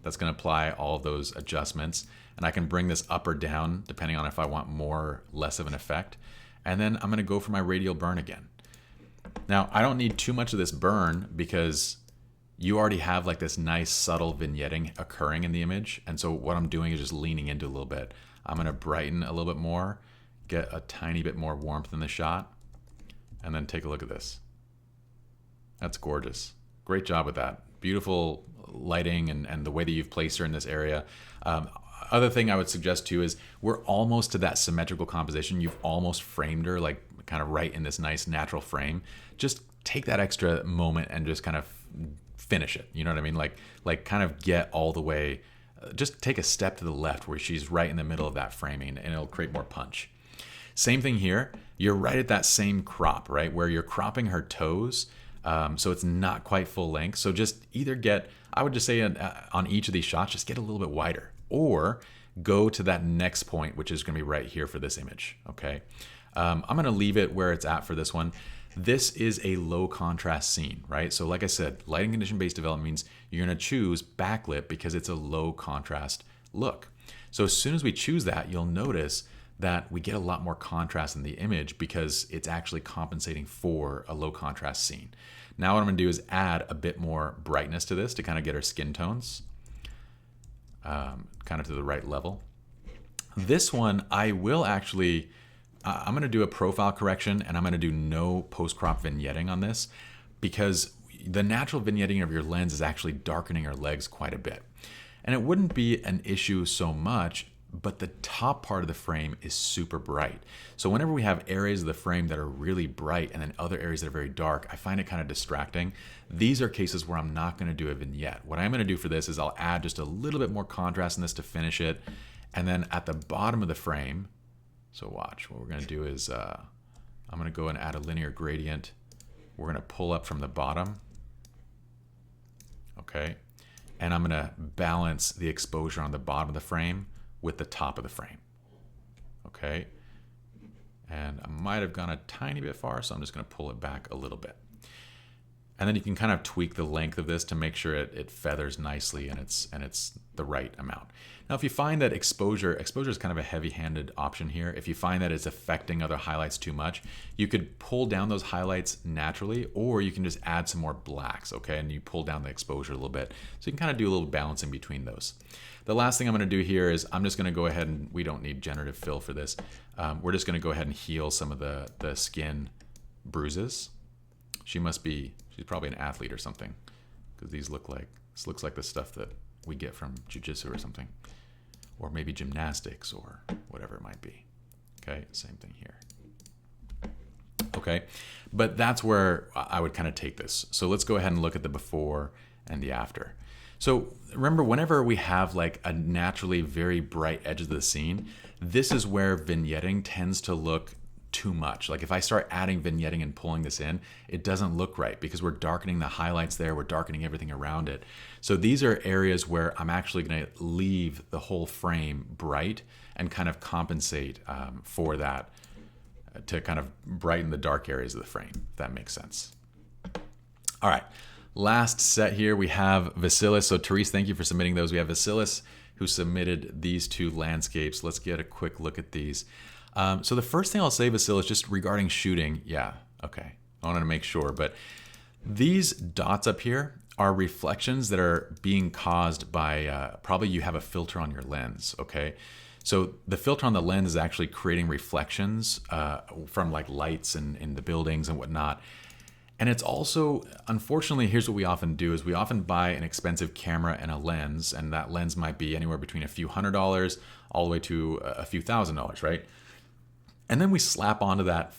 That's gonna apply all of those adjustments. And I can bring this up or down depending on if I want more or less of an effect. And then I'm gonna go for my radial burn again. Now, I don't need too much of this burn because you already have like this nice subtle vignetting occurring in the image. And so what I'm doing is just leaning into a little bit. I'm gonna brighten a little bit more, get a tiny bit more warmth in the shot. And then take a look at this. That's gorgeous. Great job with that. Beautiful lighting and the way that you've placed her in this area. Other thing I would suggest too is we're almost to that symmetrical composition. You've almost framed her like kind of right in this nice natural frame. Just take that extra moment and just kind of finish it. You know what I mean? Like kind of get all the way, just take a step to the left where she's right in the middle of that framing and it'll create more punch. Same thing here, you're right at that same crop, right? Where you're cropping her toes, so it's not quite full length. So just either get, I would just say on each of these shots, just get a little bit wider or go to that next point, which is gonna be right here for this image, okay? I'm gonna leave it where it's at for this one. This is a low contrast scene, right? So like I said, lighting condition based development means you're gonna choose backlit because it's a low contrast look. So as soon as we choose that, you'll notice that we get a lot more contrast in the image because it's actually compensating for a low contrast scene. Now what I'm gonna do is add a bit more brightness to this to kind of get our skin tones kind of to the right level. This one, I will actually, I'm gonna do a profile correction and I'm gonna do no post-crop vignetting on this because the natural vignetting of your lens is actually darkening her legs quite a bit. And it wouldn't be an issue so much, but the top part of the frame is super bright. So whenever we have areas of the frame that are really bright and then other areas that are very dark, I find it kind of distracting. These are cases where I'm not gonna do a vignette. What I'm gonna do for this is I'll add just a little bit more contrast in this to finish it. And then at the bottom of the frame, so watch, what we're gonna do is, I'm gonna go and add a linear gradient. We're gonna pull up from the bottom, okay? And I'm gonna balance the exposure on the bottom of the frame with the top of the frame, okay? And I might have gone a tiny bit far, so I'm just gonna pull it back a little bit. And then you can kind of tweak the length of this to make sure it feathers nicely and it's the right amount. Now, if you find that exposure is kind of a heavy-handed option here. If you find that it's affecting other highlights too much, you could pull down those highlights naturally, or you can just add some more blacks, okay? And you pull down the exposure a little bit. So you can kind of do a little balance in between those. The last thing I'm gonna do here is I'm just gonna go ahead and, we don't need generative fill for this. We're just gonna go ahead and heal some of the skin bruises. She's probably an athlete or something, because this looks like the stuff that we get from jiu-jitsu or something, or maybe gymnastics or whatever it might be. Okay, same thing here. Okay, but that's where I would kind of take this. So let's go ahead and look at the before and the after. So remember, whenever we have like a naturally very bright edge of the scene, this is where vignetting tends to look too much. Like if I start adding vignetting and pulling this in, it doesn't look right because we're darkening the highlights there, we're darkening everything around it. So these are areas where I'm actually going to leave the whole frame bright and kind of compensate for that, to kind of brighten the dark areas of the frame, if that makes sense. All right, last set here, we have Vasilis. So Therese, thank you for submitting those. We have Vasilis who submitted these two landscapes. Let's get a quick look at these. So the first thing I'll say, Vasilis, just regarding shooting, yeah, okay, I wanted to make sure, but these dots up here are reflections that are being caused by, probably you have a filter on your lens, okay? So the filter on the lens is actually creating reflections from like lights in the buildings and whatnot. And it's also, unfortunately, here's what we often do is we often buy an expensive camera and a lens, and that lens might be anywhere between a few $100 all the way to a few $1,000s, right? And then we slap onto that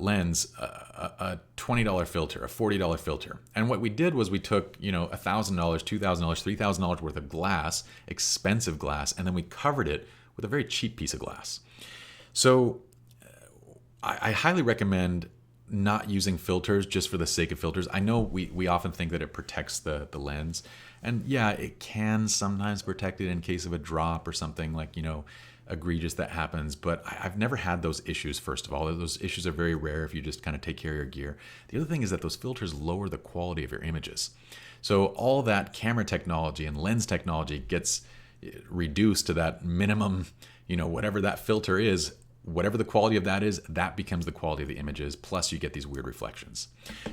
lens a $20 filter, a $40 filter. And what we did was we took, $1,000, $2,000, $3,000 worth of glass, expensive glass, and then we covered it with a very cheap piece of glass. So I highly recommend not using filters just for the sake of filters. I know we often think that it protects the lens. And yeah, it can sometimes protect it in case of a drop or something like, egregious that happens. But I've never had those issues, first of all. Those issues are very rare if you just kind of take care of your gear. The other thing is that those filters lower the quality of your images. So all that camera technology and lens technology gets reduced to that minimum, whatever that filter is, whatever the quality of that is, that becomes the quality of the images, plus you get these weird reflections.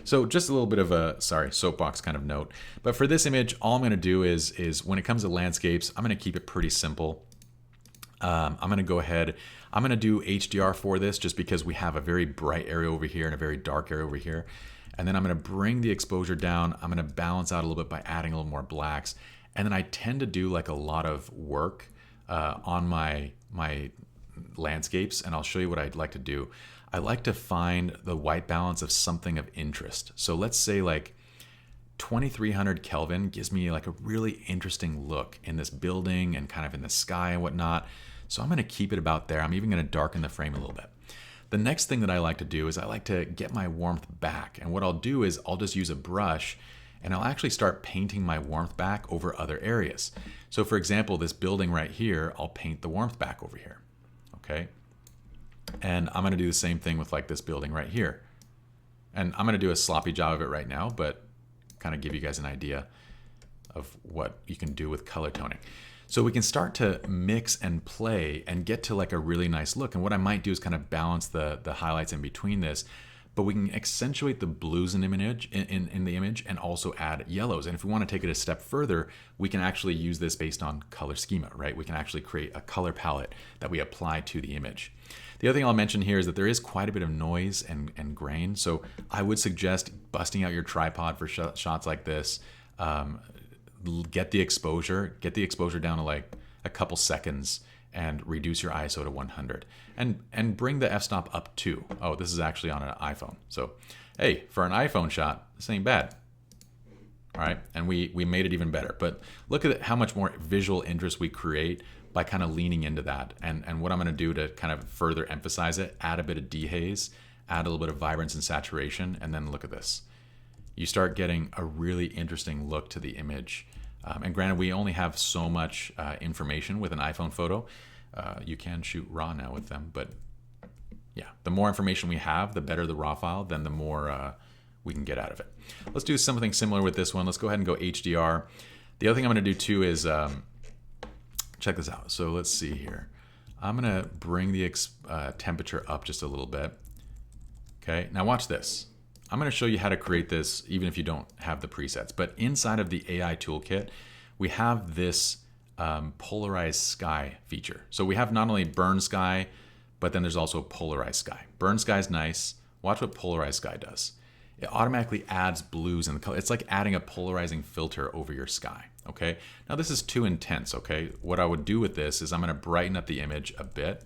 So just a little bit of a, soapbox kind of note. But for this image, all I'm going to do is when it comes to landscapes, I'm going to keep it pretty simple. I'm going to go ahead, I'm going to do HDR for this just because we have a very bright area over here and a very dark area over here. And then I'm going to bring the exposure down. I'm going to balance out a little bit by adding a little more blacks. And then I tend to do like a lot of work on my landscapes, and I'll show you what I'd like to do. I like to find the white balance of something of interest. So let's say like 2300 Kelvin gives me like a really interesting look in this building and kind of in the sky and whatnot. So I'm going to keep it about there. I'm even going to darken the frame a little bit. The next thing that I like to do is I like to get my warmth back. And what I'll do is I'll just use a brush and I'll actually start painting my warmth back over other areas. So for example, this building right here, I'll paint the warmth back over here, okay? And I'm gonna do the same thing with like this building right here. And I'm gonna do a sloppy job of it right now, but kind of give you guys an idea of what you can do with color toning. So we can start to mix and play and get to like a really nice look. And what I might do is kind of balance the highlights in between this, but we can accentuate the blues in the image and also add yellows. And if we want to take it a step further, we can actually use this based on color schema, right? We can actually create a color palette that we apply to the image. The other thing I'll mention here is that there is quite a bit of noise and grain. So I would suggest busting out your tripod for shots like this. Get the exposure down to like a couple seconds and reduce your ISO to 100 and bring the f-stop up too. Oh, this is actually on an iPhone. So, hey, for an iPhone shot, this ain't bad. All right, and we made it even better. But look at how much more visual interest we create by kind of leaning into that. And what I'm gonna do to kind of further emphasize it, add a bit of dehaze, add a little bit of vibrance and saturation, and then look at this. You start getting a really interesting look to the image. And granted, we only have so much information with an iPhone photo. You can shoot RAW now with them, but yeah, the more information we have, the better the RAW file, then the more we can get out of it. Let's do something similar with this one. Let's go ahead and go HDR. The other thing I'm gonna do too is, check this out. So let's see here. I'm gonna bring the temperature up just a little bit. Okay, now watch this. I'm going to show you how to create this even if you don't have the presets. But inside of the AI toolkit, we have this polarized sky feature. So we have not only burn sky, but then there's also polarized sky. Burn sky is nice. Watch what polarized sky does. it automatically adds blues in the color. It's like adding a polarizing filter over your sky, okay? Now this is too intense, okay? What I would do with this is I'm gonna brighten up the image a bit,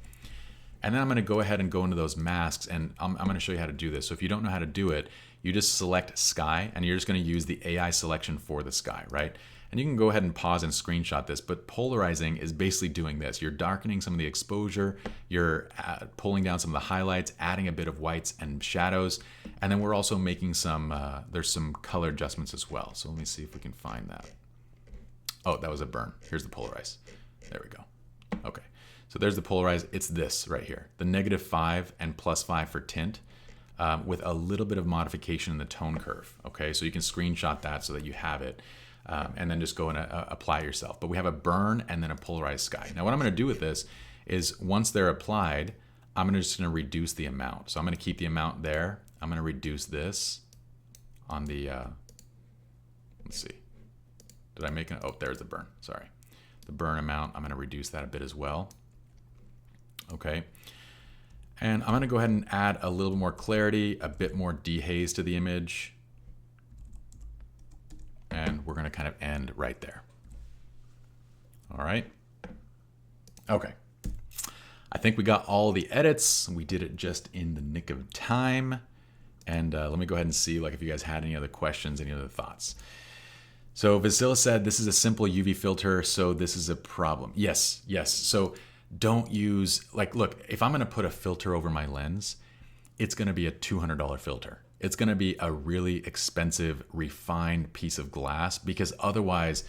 and then I'm gonna go ahead and go into those masks, and I'm gonna show you how to do this. So if you don't know how to do it, you just select sky, and you're just gonna use the AI selection for the sky, right? And you can go ahead and pause and screenshot this, but polarizing is basically doing this. You're darkening some of the exposure, you're pulling down some of the highlights, adding a bit of whites and shadows, and then we're also making some, there's some color adjustments as well. So let me see if we can find that. Oh, that was a burn. Here's the polarize. There we go. Okay, so there's the polarize. It's this right here, the -5 and +5 for tint. With a little bit of modification in the tone curve, okay? So you can screenshot that so that you have it. And then just go and apply it yourself. But we have a burn and then a polarized sky. Now what I'm going to do with this is once they're applied, I'm just going to reduce the amount. So I'm going to keep the amount there. I'm going to reduce this on the, let's see. Did I make it? Oh, there's the burn. Sorry. The burn amount, I'm going to reduce that a bit as well. Okay. And I'm going to go ahead and add a little more clarity, a bit more dehaze to the image. And we're going to kind of end right there. All right. Okay. I think we got all the edits. We did it just in the nick of time. And let me go ahead and see like if you guys had any other questions, any other thoughts. So Vasila said, this is a simple UV filter, so this is a problem. Yes, yes. So don't use, like, look, if I'm going to put a filter over my lens, it's going to be a $200 filter. It's going to be a really expensive, refined piece of glass, because otherwise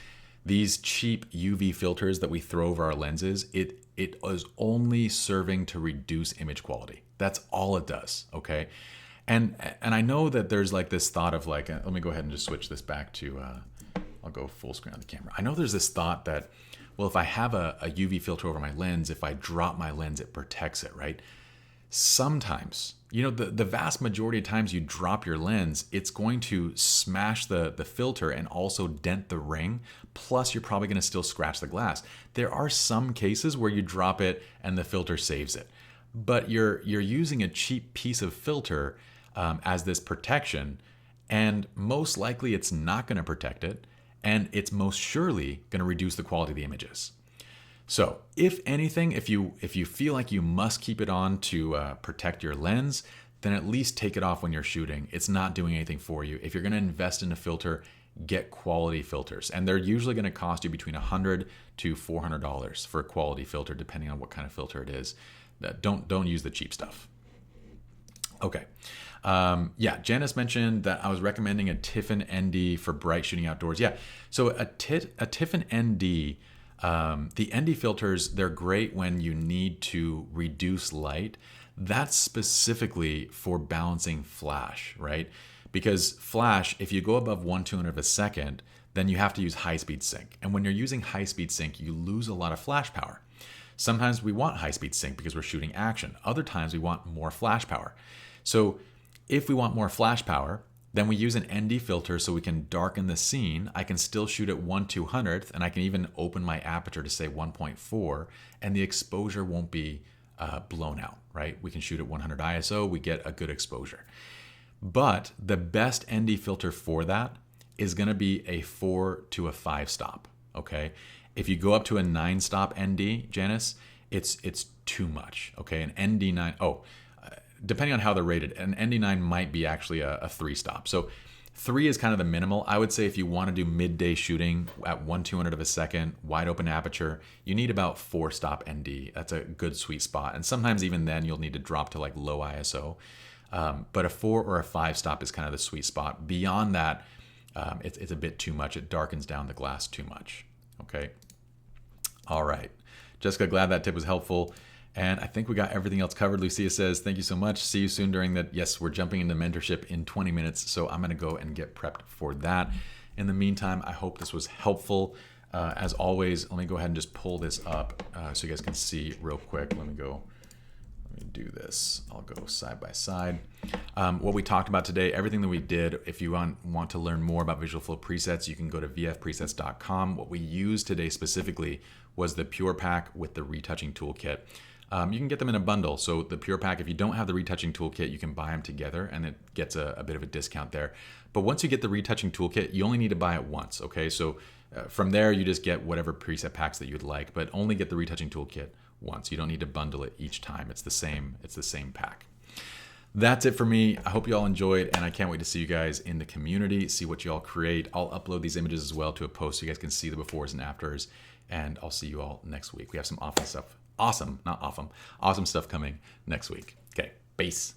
these cheap UV filters that we throw over our lenses, it is only serving to reduce image quality. That's all it does, okay? And I know that there's like this thought of like, let me go ahead and just switch this back to, I'll go full screen on the camera. I know there's this thought that, well, if I have a UV filter over my lens, if I drop my lens, it protects it, right? Sometimes, you know, the vast majority of times you drop your lens, it's going to smash the filter and also dent the ring. Plus, you're probably going to still scratch the glass. There are some cases where you drop it and the filter saves it, but you're using a cheap piece of filter as this protection, and most likely it's not going to protect it, and it's most surely going to reduce the quality of the images. So if anything, if you feel like you must keep it on to protect your lens, then at least take it off when you're shooting. It's not doing anything for you. If you're going to invest in a filter, get quality filters. And they're usually going to cost you between $100 to $400 for a quality filter, depending on what kind of filter it is. Don't use the cheap stuff. Okay. Yeah, Janice mentioned that I was recommending a Tiffin ND for bright shooting outdoors. Yeah, so a Tiffin ND, the ND filters, they're great when you need to reduce light. That's specifically for balancing flash, right? Because flash, if you go above 1/200 of a second, then you have to use high-speed sync. And when you're using high-speed sync, you lose a lot of flash power. Sometimes we want high-speed sync because we're shooting action. Other times we want more flash power. So if we want more flash power, then we use an ND filter so we can darken the scene. I can still shoot at 1/200th, and I can even open my aperture to say 1.4, and the exposure won't be blown out, right? We can shoot at 100 ISO, we get a good exposure. But the best ND filter for that is gonna be a 4 to a 5 stop, okay? If you go up to a 9 stop ND, Janice, it's too much, okay? An ND9, depending on how they're rated, an ND9 might be actually a 3 stop. So 3 is kind of the minimal. I would say if you want to do midday shooting at 1/200 of a second, wide open aperture, you need about 4 stop ND. That's a good sweet spot. And sometimes even then you'll need to drop to like low ISO. But a 4 or a 5 stop is kind of the sweet spot. Beyond that, it's a bit too much. It darkens down the glass too much. Okay. All right. Jessica, glad that tip was helpful. And I think we got everything else covered. Lucia says, thank you so much. See you soon during that. Yes, we're jumping into mentorship in 20 minutes. So I'm going to go and get prepped for that. In the meantime, I hope this was helpful. As always, let me go ahead and just pull this up so you guys can see real quick. Let me do this. I'll go side by side. What we talked about today, everything that we did, if you want to learn more about visual flow presets, you can go to vfpresets.com. What we used today specifically was the Pure Pack with the retouching toolkit. You can get them in a bundle. So the Pure Pack, if you don't have the retouching toolkit, you can buy them together and it gets a bit of a discount there. But once you get the retouching toolkit, you only need to buy it once, okay? So from there, you just get whatever preset packs that you'd like, but only get the retouching toolkit once. You don't need to bundle it each time. It's the same pack. That's it for me. I hope you all enjoyed, and I can't wait to see you guys in the community, see what you all create. I'll upload these images as well to a post so you guys can see the befores and afters, and I'll see you all next week. We have some awesome stuff. Awesome stuff coming next week. Okay, peace.